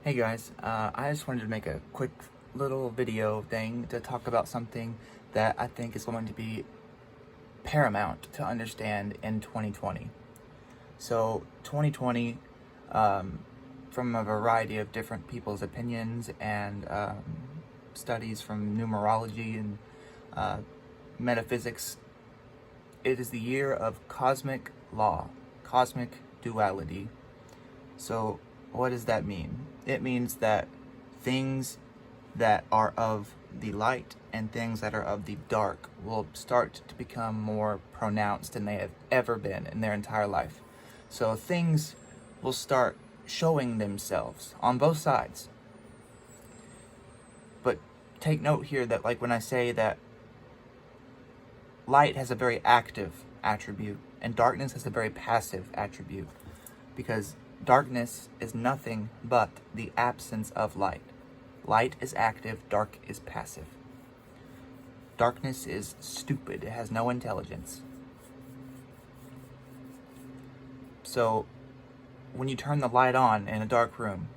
Hey guys, I just wanted to make a quick little video thing to talk about something that I think is going to be paramount to understand in 2020. So 2020, from a variety of different people's opinions and studies from numerology and metaphysics, it is the year of cosmic law, cosmic duality. So what does that mean? It means that things that are of the light and things that are of the dark will start to become more pronounced than they have ever been in their entire life. So things will start showing themselves on both sides. But take note here that, like, when I say that light has a very active attribute and darkness has a very passive attribute, because darkness is nothing but the absence of light. Light is active, dark is passive. Darkness is stupid, it has no intelligence. So when you turn the light on in a dark room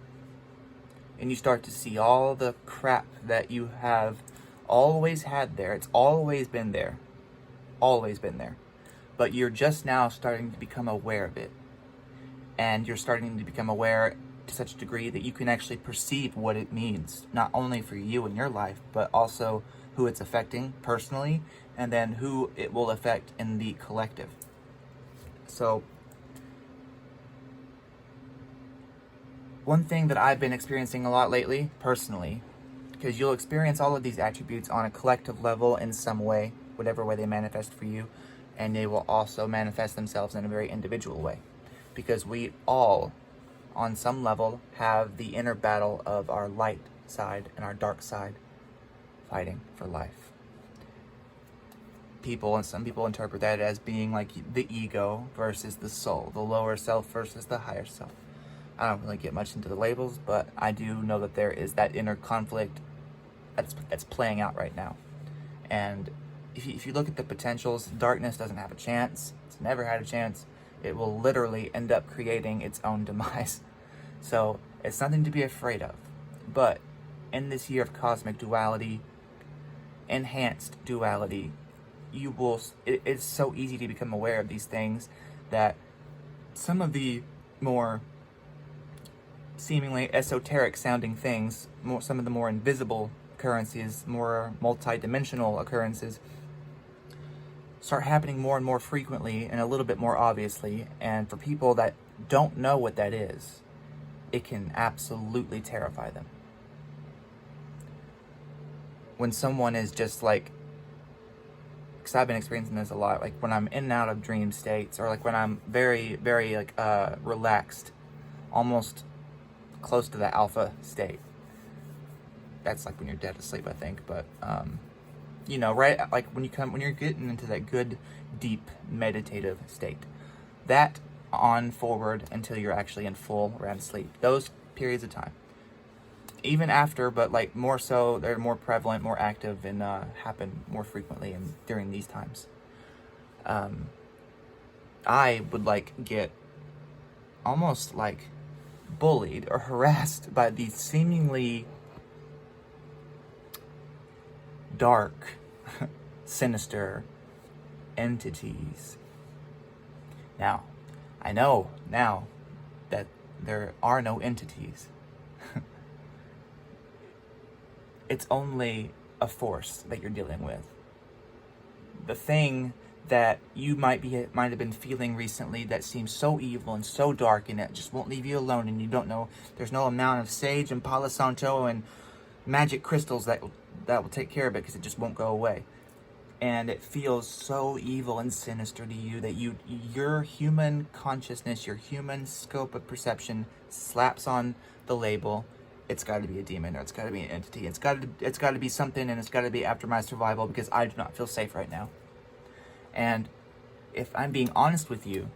and you start to see all the crap that you have always had there, it's always been there, but you're just now starting to become aware of it. And you're starting to become aware to such a degree that you can actually perceive what it means, not only for you in your life, but also who it's affecting personally, and then who it will affect in the collective. So, one thing that I've been experiencing a lot lately, personally, because you'll experience all of these attributes on a collective level in some way, whatever way they manifest for you, and they will also manifest themselves in a very individual way. Because we all, on some level, have the inner battle of our light side and our dark side fighting for life. Some people interpret that as being like the ego versus the soul, the lower self versus the higher self. I don't really get much into the labels, but I do know that there is that inner conflict that's playing out right now. And if you look at the potentials, darkness doesn't have a chance. It's never had a chance. It will literally end up creating its own demise. So it's nothing to be afraid of. But in this year of cosmic duality, enhanced duality, it's so easy to become aware of these things that some of the more seemingly esoteric sounding things, some of the more invisible occurrences, more multi-dimensional occurrences, start happening more and more frequently and a little bit more obviously. And for people that don't know what that is, it can absolutely terrify them. When someone is just like, because I've been experiencing this a lot, like when I'm in and out of dream states, or like when I'm very, very like relaxed, almost close to the alpha state. That's like when you're dead asleep, I think, but right, like when you're getting into that good, deep, meditative state, that on forward until you're actually in full REM sleep, those periods of time, even after, but like more so, they're more prevalent, more active, and happen more frequently and during these times. I would like get almost like bullied or harassed by these seemingly dark, sinister entities. Now, I know now that there are no entities. It's only a force that you're dealing with. The thing that you might have been feeling recently that seems so evil and so dark, and it just won't leave you alone, and you don't know, there's no amount of sage and Palo Santo and magic crystals that will take care of it, because it just won't go away. And it feels so evil and sinister to you that your human consciousness, your human scope of perception slaps on the label. It's got to be a demon, or it's got to be an entity. It's got to be something, and it's got to be after my survival, because I do not feel safe right now. And if I'm being honest with you,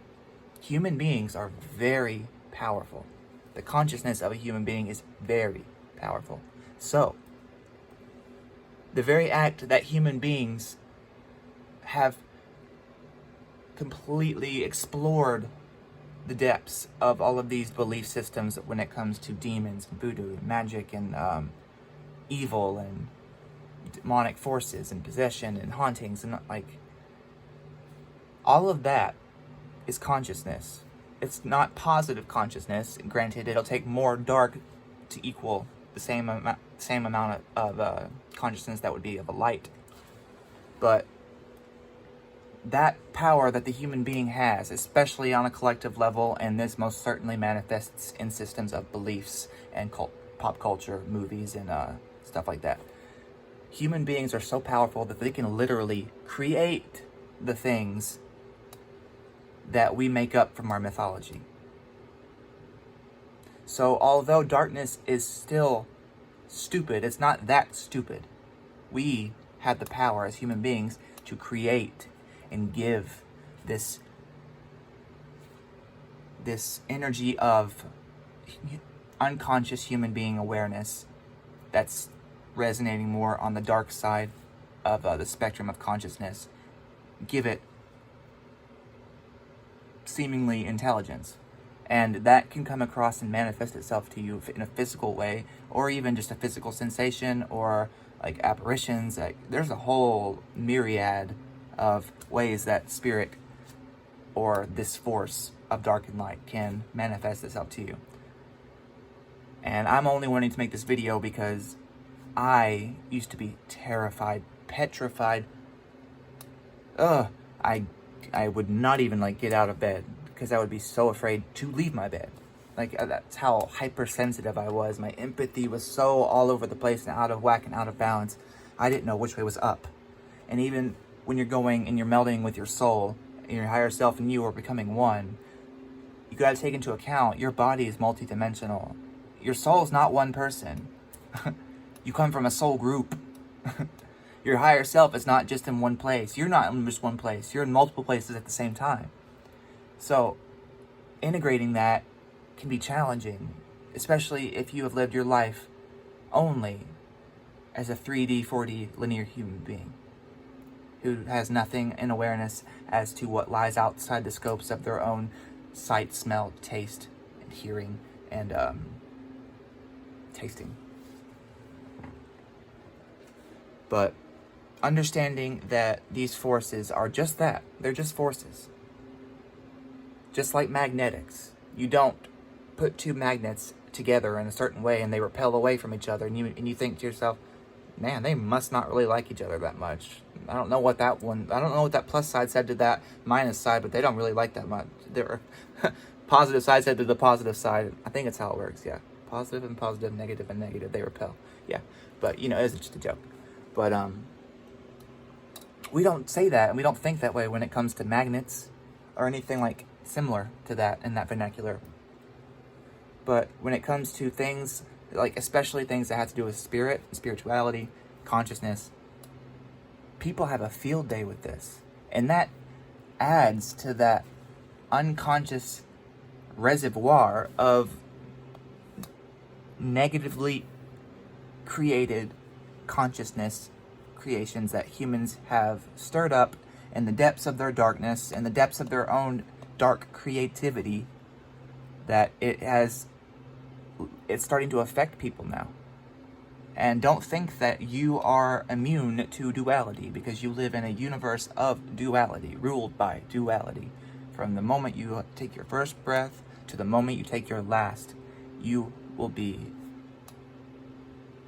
human beings are very powerful. The consciousness of a human being is very powerful. So, the very act that human beings have completely explored the depths of all of these belief systems when it comes to demons, and voodoo, and magic, and evil, and demonic forces, and possession, and hauntings, and like all of that is consciousness. It's not positive consciousness. Granted, it'll take more dark to equal the same amount of consciousness that would be of a light. But that power that the human being has, especially on a collective level, and this most certainly manifests in systems of beliefs and pop culture, movies, and stuff like that. Human beings are so powerful that they can literally create the things that we make up from our mythology. So although darkness is still stupid, it's not that stupid. We have the power as human beings to create and give this energy of unconscious human being awareness that's resonating more on the dark side of the spectrum of consciousness. Give it seemingly intelligence. And that can come across and manifest itself to you in a physical way, or even just a physical sensation, or like apparitions. Like, there's a whole myriad of ways that spirit or this force of dark and light can manifest itself to you. And I'm only wanting to make this video because I used to be terrified, petrified. I would not even like get out of bed because I would be so afraid to leave my bed. Like, that's how hypersensitive I was. My empathy was so all over the place and out of whack and out of balance. I didn't know which way was up. And even when you're going and you're melding with your soul, and your higher self and you are becoming one, you got to take into account your body is multidimensional. Your soul is not one person. You come from a soul group. Your higher self is not just in one place. You're not in just one place. You're in multiple places at the same time. So integrating that can be challenging, especially if you have lived your life only as a 3D, 4D linear human being who has nothing in awareness as to what lies outside the scopes of their own sight, smell, taste, and hearing, and tasting. But understanding that these forces are just that. They're just forces. Just like magnetics. You don't put two magnets together in a certain way and they repel away from each other, and you think to yourself, man, they must not really like each other that much. I don't know what that plus side said to that minus side, but they don't really like that much. Their positive side said to the positive side. I think it's how it works, yeah. Positive and positive, negative and negative, they repel. Yeah. But it's just a joke. But we don't say that, and we don't think that way when it comes to magnets or anything like similar to that in that vernacular. But when it comes to things, like especially things that have to do with spirit, spirituality, consciousness, people have a field day with this. And that adds to that unconscious reservoir of negatively created consciousness creations that humans have stirred up in the depths of their darkness and the depths of their own dark creativity, that it's starting to affect people now. And don't think that you are immune to duality, because you live in a universe of duality, ruled by duality. From the moment you take your first breath to the moment you take your last, you will be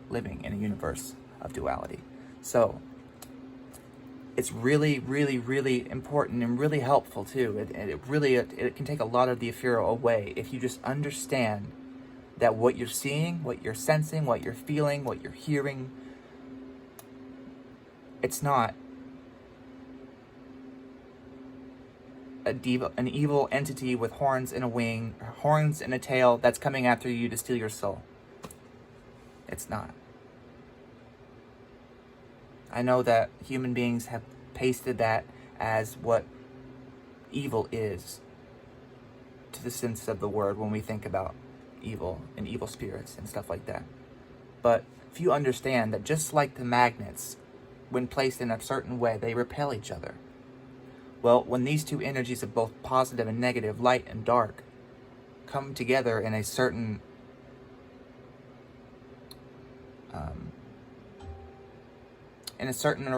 living in a universe of duality. So it's really, really, really important and really helpful too. It can take a lot of the fear away if you just understand that what you're seeing, what you're sensing, what you're feeling, what you're hearing, it's not an evil entity with horns and a wing, horns and a tail that's coming after you to steal your soul. It's not. I know that human beings have pasted that as what evil is to the sense of the word when we think about evil and evil spirits and stuff like that. But if you understand that just like the magnets, when placed in a certain way, they repel each other. Well, when these two energies of both positive and negative, light and dark, come together in a certain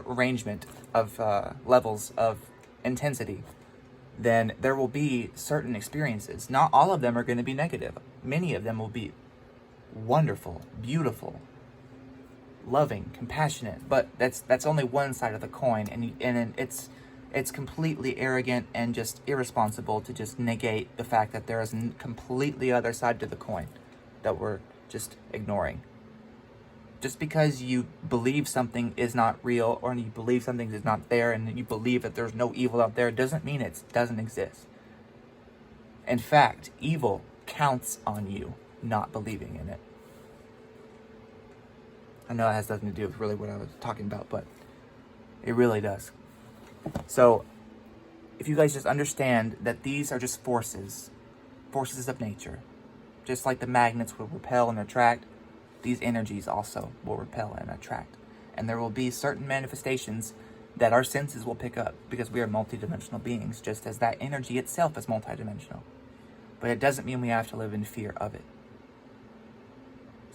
arrangement of levels of intensity, then there will be certain experiences. Not all of them are going to be negative. Many of them will be wonderful, beautiful, loving, compassionate. But that's only one side of the coin, and it's completely arrogant and just irresponsible to just negate the fact that there is a completely other side to the coin that we're just ignoring. Just because you believe something is not real, or you believe something is not there, and you believe that there's no evil out there, doesn't mean it doesn't exist. In fact, evil counts on you not believing in it. I know that has nothing to do with really what I was talking about, but it really does. So, if you guys just understand that these are just forces of nature, just like the magnets will repel and attract, these energies also will repel and attract. And there will be certain manifestations that our senses will pick up, because we are multidimensional beings, just as that energy itself is multidimensional. But it doesn't mean we have to live in fear of it.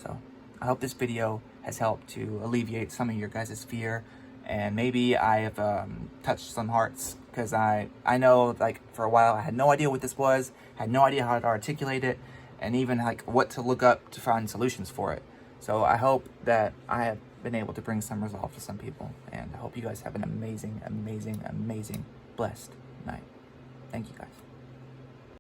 So, I hope this video has helped to alleviate some of your guys' fear, and maybe I have touched some hearts, because I know, like, for a while I had no idea what this was, had no idea how to articulate it, and even like what to look up to find solutions for it. So I hope that I have been able to bring some resolve to some people, and I hope you guys have an amazing, amazing, amazing, blessed night. Thank you guys.